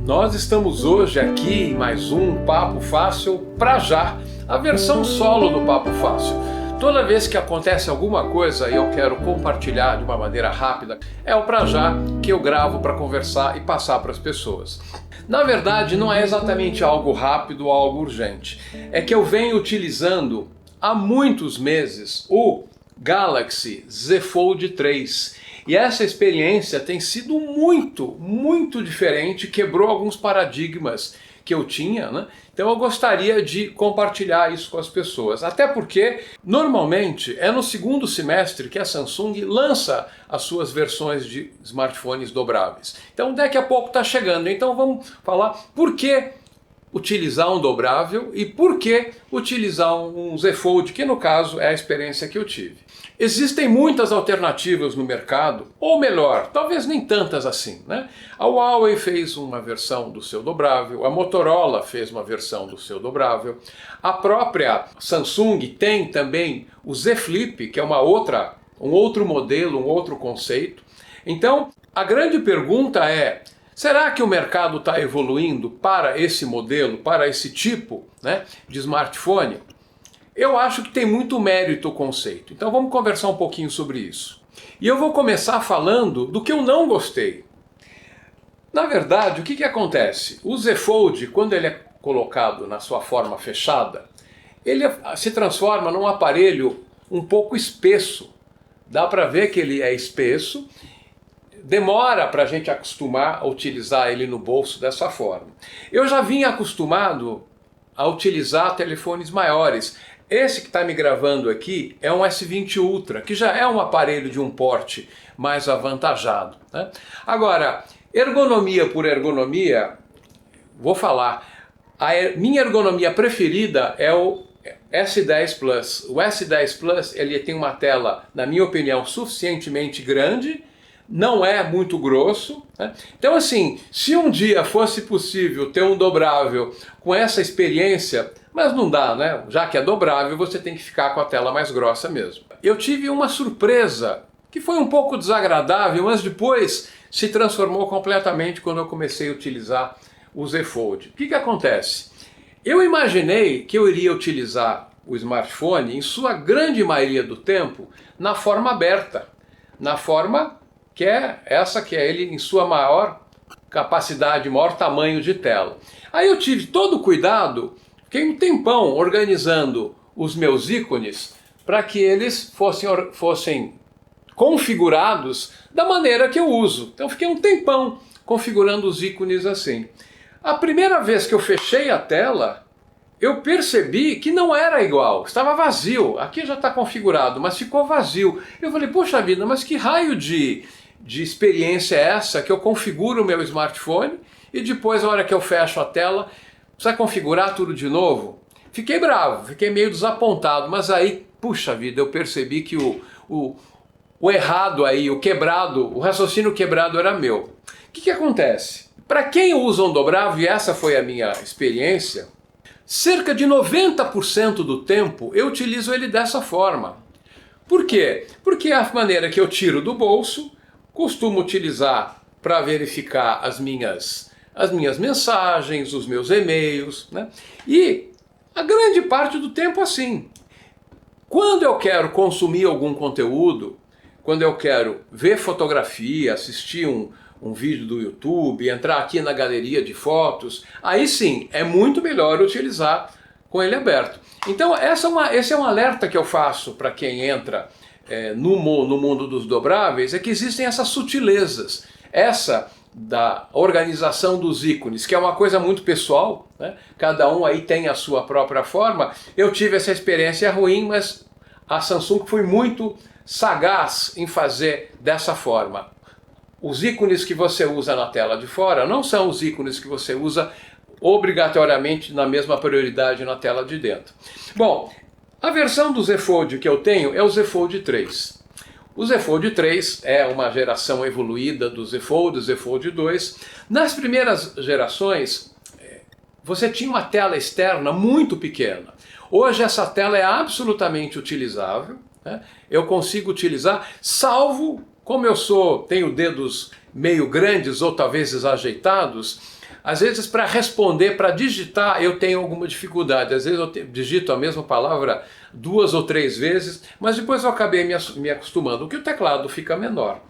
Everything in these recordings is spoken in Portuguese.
Nós estamos hoje aqui em mais um Papo Fácil pra já, a versão solo do Papo Fácil. Toda vez que acontece alguma coisa e eu quero compartilhar de uma maneira rápida, é o pra já que eu gravo para conversar e passar para as pessoas. Na verdade, não é exatamente algo rápido ou algo urgente. É que eu venho utilizando há muitos meses o Galaxy Z Fold 3. E essa experiência tem sido muito diferente, quebrou alguns paradigmas que eu tinha, né? Então eu gostaria de compartilhar isso com as pessoas. Até porque, normalmente, é no segundo semestre que a Samsung lança as suas versões de smartphones dobráveis. Então daqui a pouco está chegando. Então vamos falar por que utilizar um dobrável e por que utilizar um Z Fold, que no caso é a experiência que eu tive. Existem muitas alternativas no mercado, ou melhor, talvez nem tantas assim, né? A Huawei fez uma versão do seu dobrável, a Motorola fez uma versão do seu dobrável, a própria Samsung tem também o Z Flip, que é um outro modelo, um outro conceito. Então, a grande pergunta é: será que o mercado está evoluindo para esse modelo, para esse tipo, né, de smartphone? Eu acho que tem muito mérito o conceito. Então vamos conversar um pouquinho sobre isso. E eu vou começar falando do que eu não gostei. Na verdade, o que acontece? O Z Fold, quando ele é colocado na sua forma fechada, ele se transforma num aparelho um pouco espesso. Dá para ver que ele é espesso. Demora para a gente acostumar a utilizar ele no bolso dessa forma. Eu já vinha acostumado a utilizar telefones maiores. Esse que está me gravando aqui é um S20 Ultra, que já é um aparelho de um porte mais avantajado, né? Agora, ergonomia por ergonomia, vou falar, minha ergonomia preferida é o S10 Plus. O S10 Plus ele tem uma tela, na minha opinião, suficientemente grande, não é muito grosso, né? Então assim, se um dia fosse possível ter um dobrável com essa experiência, mas não dá, né? Já que é dobrável, você tem que ficar com a tela mais grossa mesmo. Eu tive uma surpresa que foi um pouco desagradável, mas depois se transformou completamente quando eu comecei a utilizar o Z Fold. O que acontece? Eu imaginei que eu iria utilizar o smartphone, em sua grande maioria do tempo, na forma aberta, na forma que é essa que é ele em sua maior capacidade, maior tamanho de tela. Aí eu tive todo o cuidado, fiquei um tempão organizando os meus ícones para que eles fossem configurados da maneira que eu uso. Então fiquei um tempão configurando os ícones assim. A primeira vez que eu fechei a tela, eu percebi que não era igual, estava vazio. Aqui já está configurado, mas ficou vazio. Eu falei, poxa vida, mas que raio de experiência é essa que eu configuro o meu smartphone e depois, na hora que eu fecho a tela, precisa configurar tudo de novo? Fiquei bravo, fiquei meio desapontado, mas aí, puxa vida, eu percebi que o errado aí, o quebrado, o raciocínio quebrado era meu. O que acontece? Para quem usa um dobrável, e essa foi a minha experiência, cerca de 90% do tempo eu utilizo ele dessa forma. Por quê? Porque é a maneira que eu tiro do bolso, costumo utilizar para verificar as minhas mensagens, os meus e-mails, né? E a grande parte do tempo assim. Quando eu quero consumir algum conteúdo, quando eu quero ver fotografia, assistir um vídeo do YouTube, entrar aqui na galeria de fotos, aí sim, é muito melhor utilizar com ele aberto. Então esse é um alerta que eu faço para quem entra no mundo dos dobráveis, é que existem essas sutilezas. Essa da organização dos ícones, que é uma coisa muito pessoal, né? Cada um aí tem a sua própria forma. Eu tive essa experiência ruim, mas a Samsung foi muito sagaz em fazer dessa forma. Os ícones que você usa na tela de fora não são os ícones que você usa obrigatoriamente na mesma prioridade na tela de dentro. Bom, a versão do Z Fold que eu tenho é o Z Fold 3. O Z Fold 3 é uma geração evoluída do Z Fold, Z Fold 2. Nas primeiras gerações, você tinha uma tela externa muito pequena. Hoje essa tela é absolutamente utilizável, né? Eu consigo utilizar, salvo como eu tenho dedos meio grandes ou talvez desajeitados, às vezes para responder, para digitar, eu tenho alguma dificuldade. Às vezes eu digito a mesma palavra 2 ou 3 vezes, mas depois eu acabei me acostumando, que o teclado fica menor.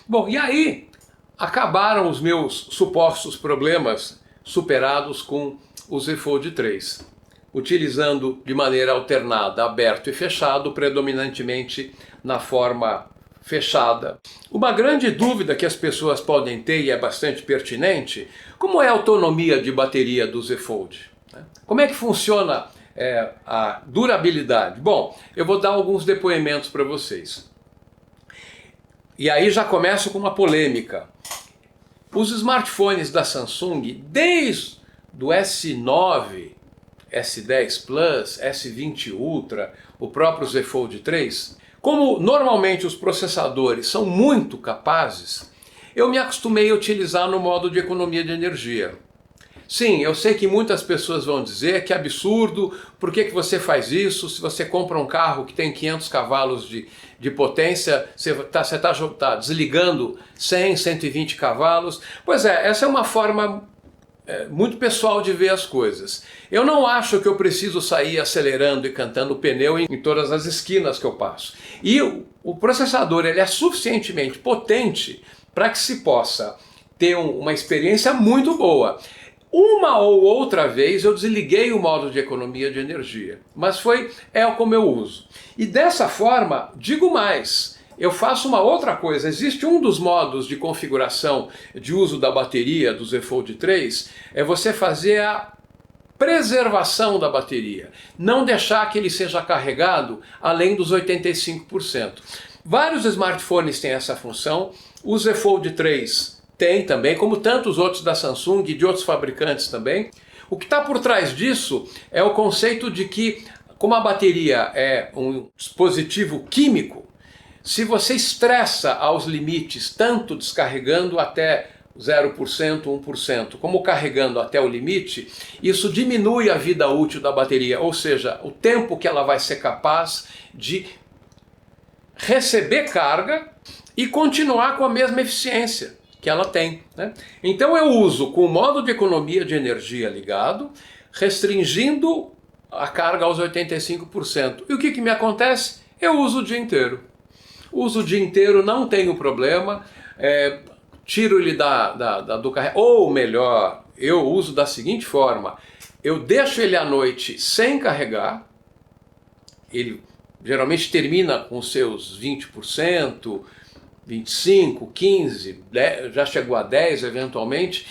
Bom, e aí acabaram os meus supostos problemas superados com o Z Fold 3, utilizando de maneira alternada aberto e fechado, predominantemente na forma fechada. Uma grande dúvida que as pessoas podem ter, e é bastante pertinente, como é a autonomia de bateria do Z Fold? Como é que funciona a durabilidade? Bom, eu vou dar alguns depoimentos para vocês. E aí já começo com uma polêmica. Os smartphones da Samsung, desde o S9, S10 Plus, S20 Ultra, o próprio Z Fold 3, como normalmente os processadores são muito capazes, eu me acostumei a utilizar no modo de economia de energia. Sim, eu sei que muitas pessoas vão dizer que é absurdo, por que você faz isso? Se você compra um carro que tem 500 cavalos de potência, você está desligando 100, 120 cavalos. Pois é, essa é uma forma muito pessoal de ver as coisas. Eu não acho que eu preciso sair acelerando e cantando pneu em todas as esquinas que eu passo. E o processador ele é suficientemente potente para que se possa ter uma experiência muito boa. Uma ou outra vez eu desliguei o modo de economia de energia, mas é como eu uso. E dessa forma, digo mais, eu faço uma outra coisa. Existe um dos modos de configuração de uso da bateria do Z Fold 3, é você fazer a preservação da bateria, não deixar que ele seja carregado além dos 85%. Vários smartphones têm essa função, o Z Fold 3 tem também, como tantos outros da Samsung e de outros fabricantes também. O que está por trás disso é o conceito de que, como a bateria é um dispositivo químico, se você estressa aos limites, tanto descarregando até 0%, 1%, como carregando até o limite, isso diminui a vida útil da bateria, ou seja, o tempo que ela vai ser capaz de receber carga e continuar com a mesma eficiência que ela tem, né? Então eu uso com o modo de economia de energia ligado, restringindo a carga aos 85%. E o que me acontece? Eu uso o dia inteiro. Uso o dia inteiro, não tenho problema, tiro ele do carregamento. Ou melhor, eu uso da seguinte forma, eu deixo ele à noite sem carregar, ele geralmente termina com seus 20%, 25, 15, 10, já chegou a 10 eventualmente,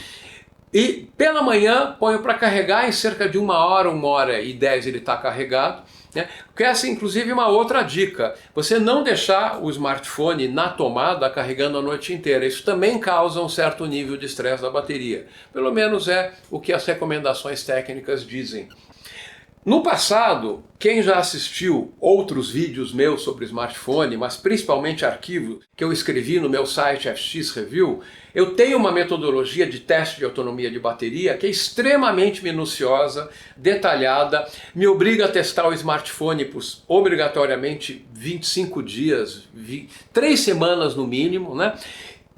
e pela manhã ponho para carregar em cerca de 1h e 10 ele está carregado, né? Porque essa inclusive é uma outra dica, você não deixar o smartphone na tomada carregando a noite inteira, isso também causa um certo nível de estresse da bateria, pelo menos é o que as recomendações técnicas dizem. No passado, quem já assistiu outros vídeos meus sobre smartphone, mas principalmente arquivos que eu escrevi no meu site FX Review, eu tenho uma metodologia de teste de autonomia de bateria que é extremamente minuciosa, detalhada, me obriga a testar o smartphone por obrigatoriamente 25 dias, 3 semanas no mínimo, né?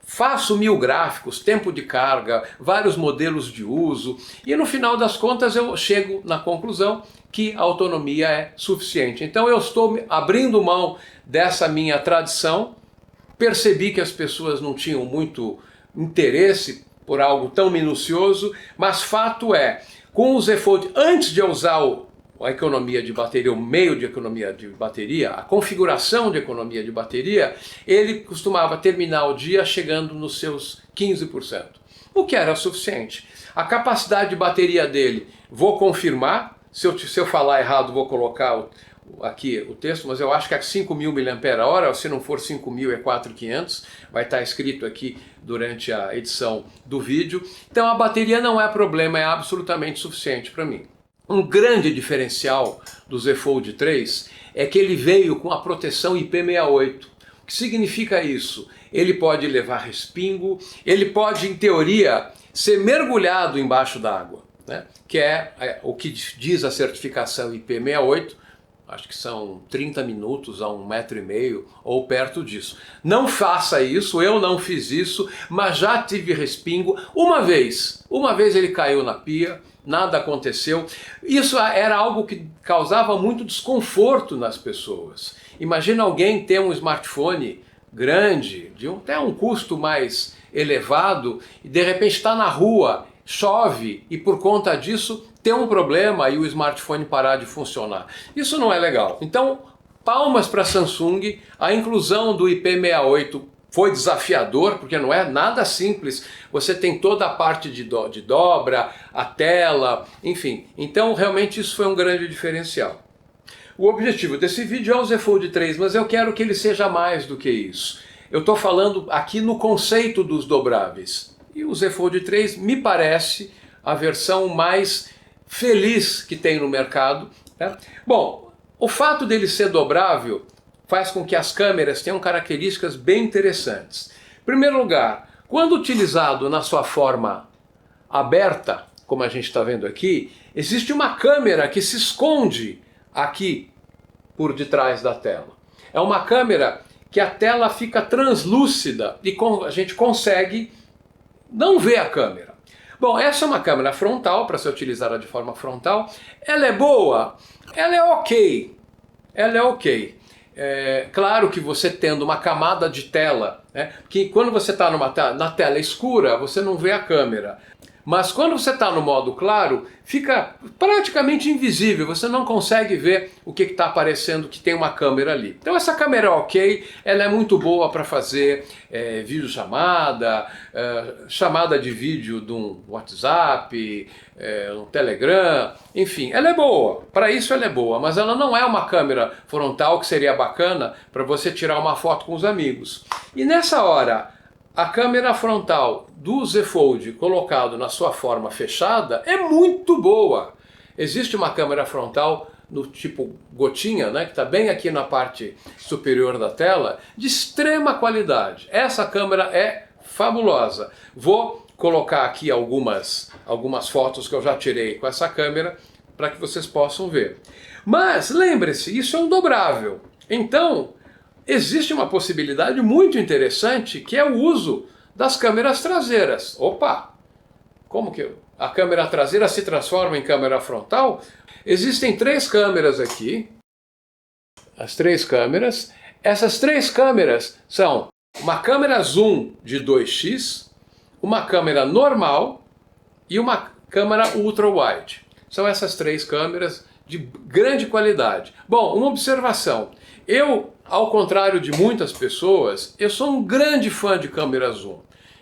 Faço 1000 gráficos, tempo de carga, vários modelos de uso e no final das contas eu chego na conclusão que a autonomia é suficiente. Então eu estou abrindo mão dessa minha tradição, percebi que as pessoas não tinham muito interesse por algo tão minucioso, mas fato é, com o Z Fold, antes de eu usar a economia de bateria, o meio de economia de bateria, a configuração de economia de bateria, ele costumava terminar o dia chegando nos seus 15%, o que era suficiente. A capacidade de bateria dele, vou confirmar, se eu falar errado vou colocar aqui o texto, mas eu acho que é 5.000 mAh, se não for 5.000 é 4.500, vai estar escrito aqui durante a edição do vídeo. Então a bateria não é problema, é absolutamente suficiente para mim. Um grande diferencial do Z Fold 3 é que ele veio com a proteção IP68. O que significa isso? Ele pode levar respingo, ele pode, em teoria, ser mergulhado embaixo d'água, né? Que é o que diz a certificação IP68, Acho que são 30 minutos a 1,5 metro ou perto disso. Não faça isso, eu não fiz isso, mas já tive respingo. Uma vez ele caiu na pia, nada aconteceu. Isso era algo que causava muito desconforto nas pessoas. Imagina alguém ter um smartphone grande, de até um custo mais elevado, e de repente está na rua, chove e por conta disso ter um problema e o smartphone parar de funcionar. Isso não é legal. Então, palmas para a Samsung. A inclusão do IP68 foi desafiador, porque não é nada simples. Você tem toda a parte de dobra, a tela, enfim. Então, realmente isso foi um grande diferencial. O objetivo desse vídeo é o Z Fold 3, mas eu quero que ele seja mais do que isso. Eu estou falando aqui no conceito dos dobráveis. E o Z Fold 3 me parece a versão mais feliz que tem no mercado, né? Bom, o fato dele ser dobrável faz com que as câmeras tenham características bem interessantes. Em primeiro lugar, quando utilizado na sua forma aberta, como a gente está vendo aqui, existe uma câmera que se esconde aqui por detrás da tela. É uma câmera que a tela fica translúcida e a gente consegue não ver a câmera. Bom, essa é uma câmera frontal, para ser utilizada de forma frontal. Ela é boa? Ela é ok. Ela é ok. Claro que você tendo uma camada de tela, né, que quando você está na tela escura, você não vê a câmera. Mas quando você está no modo claro, fica praticamente invisível, você não consegue ver o que está aparecendo, que tem uma câmera ali. Então essa câmera é ok, ela é muito boa para fazer videochamada, chamada de vídeo de um WhatsApp, um Telegram, enfim, ela é boa, para isso ela é boa, mas ela não é uma câmera frontal que seria bacana para você tirar uma foto com os amigos. E nessa hora, a câmera frontal do Z Fold colocado na sua forma fechada é muito boa. Existe uma câmera frontal do tipo gotinha, né, que está bem aqui na parte superior da tela, de extrema qualidade. Essa câmera é fabulosa. Vou colocar aqui algumas fotos que eu já tirei com essa câmera para que vocês possam ver. Mas lembre-se, isso é um dobrável. Então, existe uma possibilidade muito interessante que é o uso das câmeras traseiras. Opa! Como que a câmera traseira se transforma em câmera frontal? Existem 3 câmeras aqui. As 3 câmeras. Essas 3 câmeras são uma câmera zoom de 2x, uma câmera normal e uma câmera ultra-wide. São essas 3 câmeras de grande qualidade. Bom, uma observação. Eu, ao contrário de muitas pessoas, eu sou um grande fã de câmera zoom.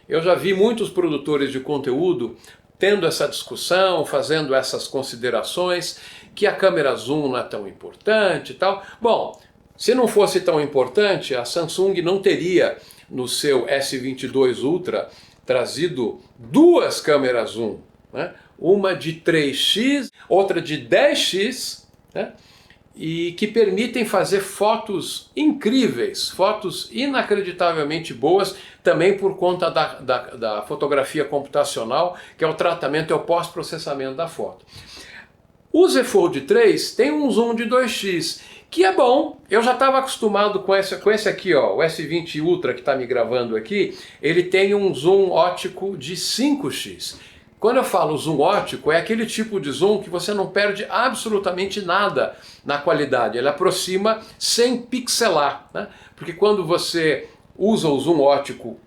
Eu já vi muitos produtores de conteúdo tendo essa discussão, fazendo essas considerações, que a câmera zoom não é tão importante e tal. Bom, se não fosse tão importante, a Samsung não teria no seu S22 Ultra trazido 2 câmeras zoom, né? Uma de 3x, outra de 10x, né? E que permitem fazer fotos incríveis, fotos inacreditavelmente boas, também por conta da fotografia computacional, que é o tratamento, é o pós-processamento da foto. O Z Fold 3 tem um zoom de 2x, que é bom. Eu já estava acostumado com esse aqui, ó, o S20 Ultra que está me gravando aqui, ele tem um zoom óptico de 5x. Quando eu falo zoom óptico, é aquele tipo de zoom que você não perde absolutamente nada na qualidade. Ele aproxima sem pixelar, né? Porque quando você usa o zoom óptico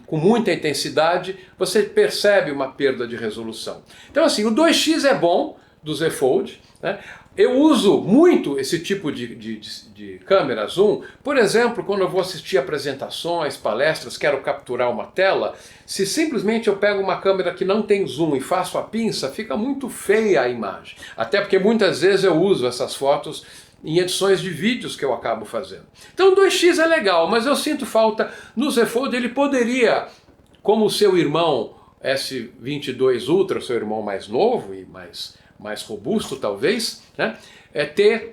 com muita intensidade, você percebe uma perda de resolução. Então assim, o 2x é bom do Z Fold, né? Eu uso muito esse tipo de câmera zoom, por exemplo, quando eu vou assistir apresentações, palestras, quero capturar uma tela, se simplesmente eu pego uma câmera que não tem zoom e faço a pinça, fica muito feia a imagem. Até porque muitas vezes eu uso essas fotos em edições de vídeos que eu acabo fazendo. Então 2x é legal, mas eu sinto falta no Z Fold. Ele poderia, como o seu irmão S22 Ultra, seu irmão mais novo e mais robusto talvez, né, ter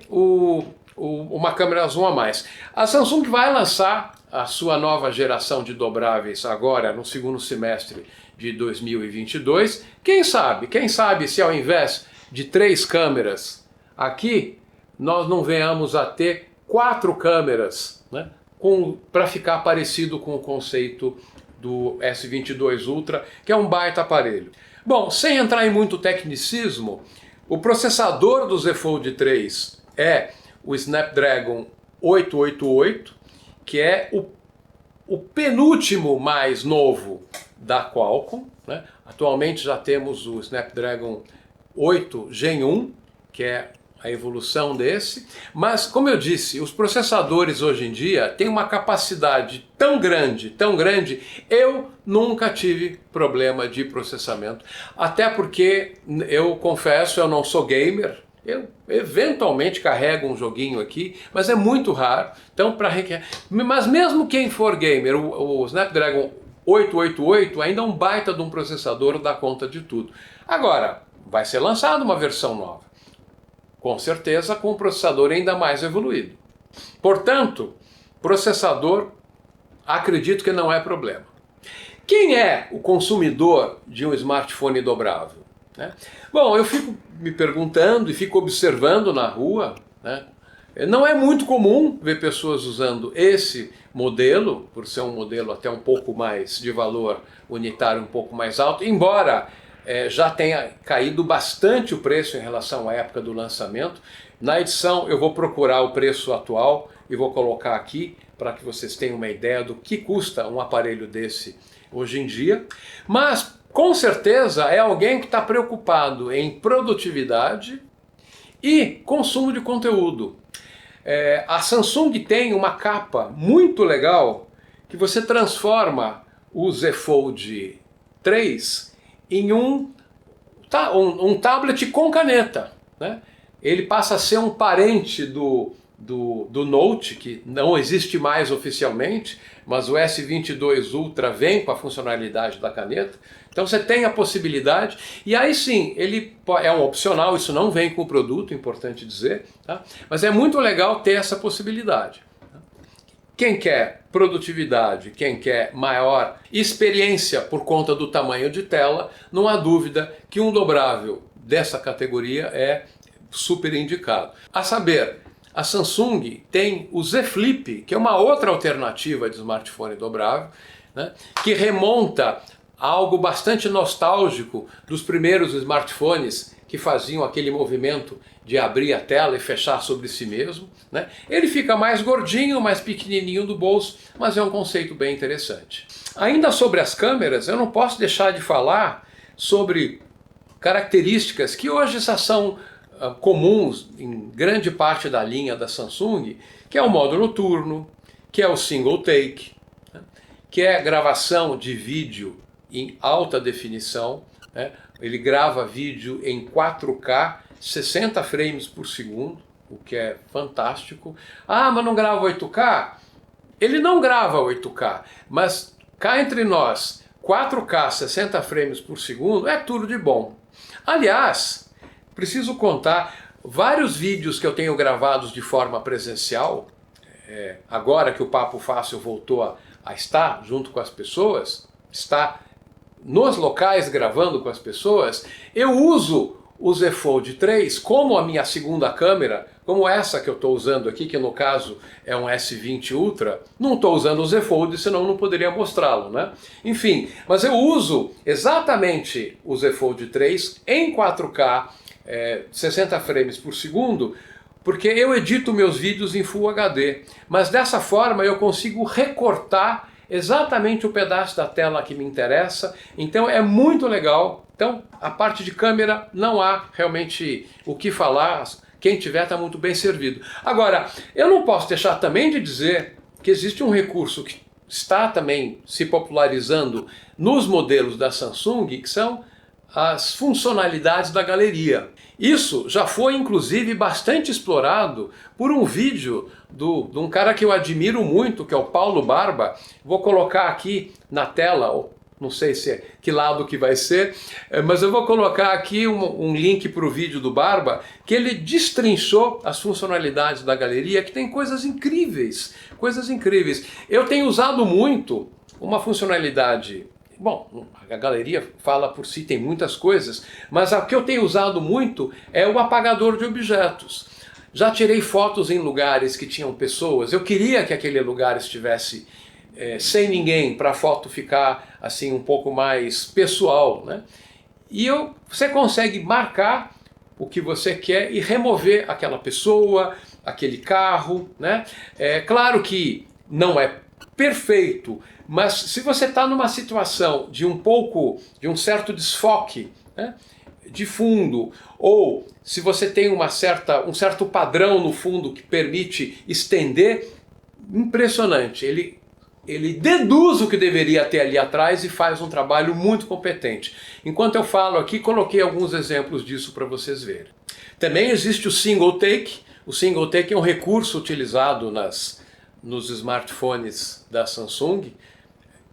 uma câmera zoom a mais. A Samsung vai lançar a sua nova geração de dobráveis agora no segundo semestre de 2022. Quem sabe se ao invés de 3 câmeras aqui nós não venhamos a ter 4 câmeras, né, para ficar parecido com o conceito do S22 Ultra, que é um baita aparelho. Bom, sem entrar em muito tecnicismo, o processador do Z Fold 3 é o Snapdragon 888, que é o penúltimo mais novo da Qualcomm, né? Atualmente já temos o Snapdragon 8 Gen 1, que é a evolução desse, mas como eu disse, os processadores hoje em dia têm uma capacidade tão grande, eu nunca tive problema de processamento, até porque eu confesso, eu não sou gamer, eu eventualmente carrego um joguinho aqui, mas é muito raro, então mas mesmo quem for gamer, o Snapdragon 888 ainda é um baita de um processador, dá conta de tudo. Agora, vai ser lançada uma versão nova, com certeza com um processador ainda mais evoluído. Portanto, processador, acredito que não é problema. Quem é o consumidor de um smartphone dobrável, né? Bom, eu fico me perguntando e fico observando na rua, né? Não é muito comum ver pessoas usando esse modelo, por ser um modelo até um pouco mais de valor unitário, um pouco mais alto, embora já tenha caído bastante o preço em relação à época do lançamento. Na edição eu vou procurar o preço atual e vou colocar aqui para que vocês tenham uma ideia do que custa um aparelho desse hoje em dia. Mas com certeza é alguém que está preocupado em produtividade e consumo de conteúdo. A Samsung tem uma capa muito legal que você transforma o Z Fold 3 em um tablet com caneta, né? Ele passa a ser um parente do Note, que não existe mais oficialmente, mas o S22 Ultra vem com a funcionalidade da caneta. Então você tem a possibilidade, e aí sim, ele é um opcional, isso não vem com o produto, importante dizer, tá? Mas é muito legal ter essa possibilidade. Quem quer produtividade, quem quer maior experiência por conta do tamanho de tela, não há dúvida que um dobrável dessa categoria é super indicado. A saber, a Samsung tem o Z Flip, que é uma outra alternativa de smartphone dobrável, né, que remonta a algo bastante nostálgico dos primeiros smartphones que faziam aquele movimento de abrir a tela e fechar sobre si mesmo, né? Ele fica mais gordinho, mais pequenininho do bolso, mas é um conceito bem interessante. Ainda sobre as câmeras, eu não posso deixar de falar sobre características que hoje já são comuns em grande parte da linha da Samsung, que é o modo noturno, que é o single take, né? Que é gravação de vídeo em alta definição, né? Ele grava vídeo em 4K, 60 frames por segundo, o que é fantástico. Ah, mas não grava 8K? Ele não grava 8K, mas cá entre nós, 4K, 60 frames por segundo é tudo de bom. Aliás, preciso contar vários vídeos que eu tenho gravados de forma presencial, agora que o Papo Fácil voltou a estar junto com as pessoas, está nos locais gravando com as pessoas, eu uso o Z Fold 3 como a minha segunda câmera, como essa que eu estou usando aqui, que no caso é um S20 Ultra. Não estou usando o Z Fold, senão não poderia mostrá-lo, né? Enfim, mas eu uso exatamente o Z Fold 3 em 4K, 60 frames por segundo, porque eu edito meus vídeos em Full HD, mas dessa forma eu consigo recortar exatamente o pedaço da tela que me interessa, então é muito legal. Então a parte de câmera não há realmente o que falar, quem tiver está muito bem servido. Agora, eu não posso deixar também de dizer que existe um recurso que está também se popularizando nos modelos da Samsung, que são as funcionalidades da galeria. Isso já foi inclusive bastante explorado por um vídeo de um cara que eu admiro muito, que é o Paulo Barba. Vou colocar aqui na tela, não sei que lado que vai ser, mas eu vou colocar aqui um link para o vídeo do Barba, que ele destrinchou as funcionalidades da galeria, que tem coisas incríveis, coisas incríveis. Eu tenho usado muito uma funcionalidade. Bom, a galeria fala por si, tem muitas coisas, mas a que eu tenho usado muito é o apagador de objetos. Já tirei fotos em lugares que tinham pessoas. Eu queria que aquele lugar estivesse sem ninguém, para a foto ficar assim um pouco mais pessoal, né? E você consegue marcar o que você quer e remover aquela pessoa, aquele carro, né? É claro que não é perfeito, mas se você está numa situação de um certo desfoque, né, de fundo, ou se você tem um certo padrão no fundo que permite estender, impressionante. Ele deduz o que deveria ter ali atrás e faz um trabalho muito competente. Enquanto eu falo aqui, coloquei alguns exemplos disso para vocês verem. Também existe o single take. O single take é um recurso utilizado nos smartphones da Samsung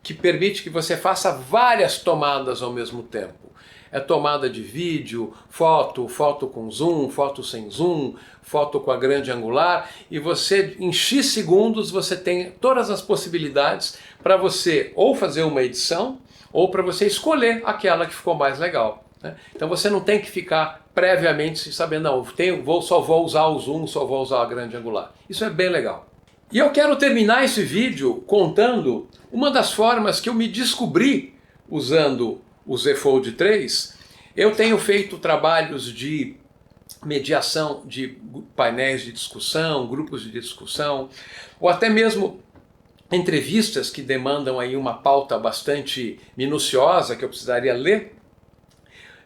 que permite que você faça várias tomadas ao mesmo tempo. É tomada de vídeo, foto com zoom, foto sem zoom, foto com a grande angular, e você, em X segundos, você tem todas as possibilidades para você ou fazer uma edição, ou para você escolher aquela que ficou mais legal, né? Então você não tem que ficar previamente sabendo, não, só vou usar o zoom, só vou usar a grande angular. Isso é bem legal. E eu quero terminar esse vídeo contando uma das formas que eu me descobri usando o Z Fold 3. Eu tenho feito trabalhos de mediação de painéis de discussão, grupos de discussão, ou até mesmo entrevistas que demandam aí uma pauta bastante minuciosa que eu precisaria ler.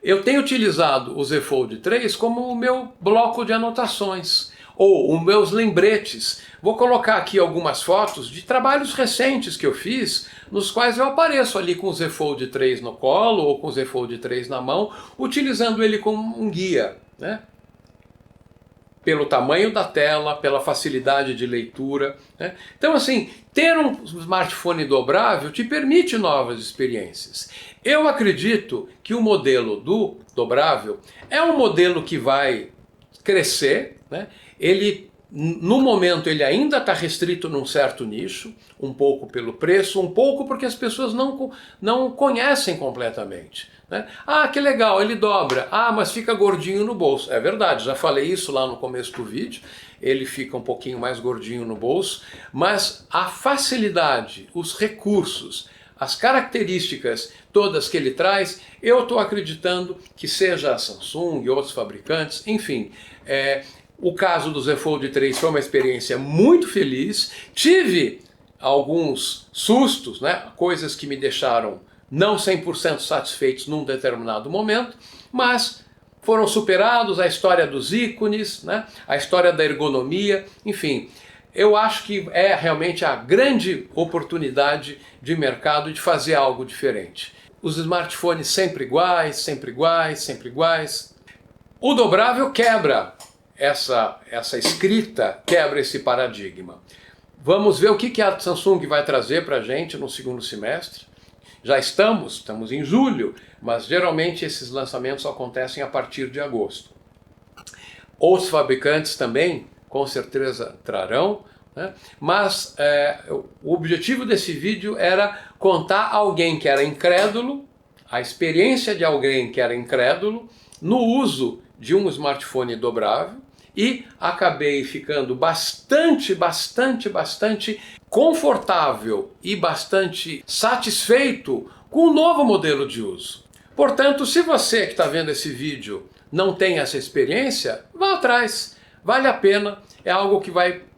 Eu tenho utilizado o Z Fold 3 como o meu bloco de anotações, ou os meus lembretes. Vou colocar aqui algumas fotos de trabalhos recentes que eu fiz, nos quais eu apareço ali com o Z Fold 3 no colo ou com o Z Fold 3 na mão, utilizando ele como um guia, né? Pelo tamanho da tela, pela facilidade de leitura, né? Então assim, ter um smartphone dobrável te permite novas experiências. Eu acredito que o modelo do dobrável é um modelo que vai crescer, né? No momento ele ainda está restrito num certo nicho, um pouco pelo preço, um pouco porque as pessoas não conhecem completamente, né? Ah, que legal, ele dobra. Ah, mas fica gordinho no bolso. É verdade, já falei isso lá no começo do vídeo, ele fica um pouquinho mais gordinho no bolso, mas a facilidade, os recursos, as características todas que ele traz, eu estou acreditando que seja a Samsung e outros fabricantes, enfim, o caso do Z Fold 3 foi uma experiência muito feliz. Tive alguns sustos, né? Coisas que me deixaram não 100% satisfeitos num determinado momento, mas foram superados, a história dos ícones, né? A história da ergonomia, enfim. Eu acho que é realmente a grande oportunidade de mercado de fazer algo diferente. Os smartphones sempre iguais, sempre iguais, sempre iguais. O dobrável quebra essa escrita, quebra esse paradigma. Vamos ver o que a Samsung vai trazer para a gente no segundo semestre. Já estamos em julho, mas geralmente esses lançamentos acontecem a partir de agosto. Outros fabricantes também, com certeza, trarão, né? Mas o objetivo desse vídeo era contar alguém que era incrédulo, a experiência de alguém que era incrédulo, no uso de um smartphone dobrável, e acabei ficando bastante confortável e bastante satisfeito com o novo modelo de uso. Portanto, se você que está vendo esse vídeo não tem essa experiência, vá atrás, vale a pena, é algo que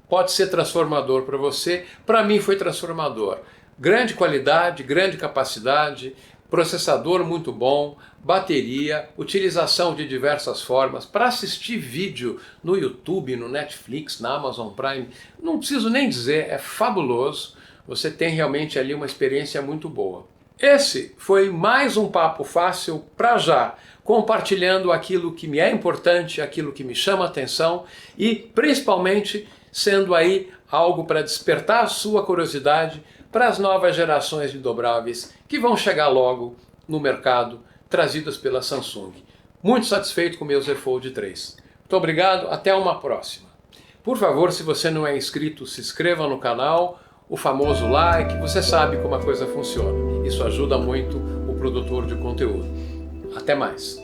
pode ser transformador para você. Para mim foi transformador. Grande qualidade, grande capacidade, processador muito bom, bateria, utilização de diversas formas. Para assistir vídeo no YouTube, no Netflix, na Amazon Prime, não preciso nem dizer, é fabuloso. Você tem realmente ali uma experiência muito boa. Esse foi mais um Papo Fácil para já, compartilhando aquilo que me é importante, aquilo que me chama a atenção e principalmente sendo aí algo para despertar a sua curiosidade para as novas gerações de dobráveis que vão chegar logo no mercado, trazidas pela Samsung. Muito satisfeito com o meu Z Fold 3. Muito obrigado, até uma próxima. Por favor, se você não é inscrito, se inscreva no canal, o famoso like, você sabe como a coisa funciona. Isso ajuda muito o produtor de conteúdo. Até mais.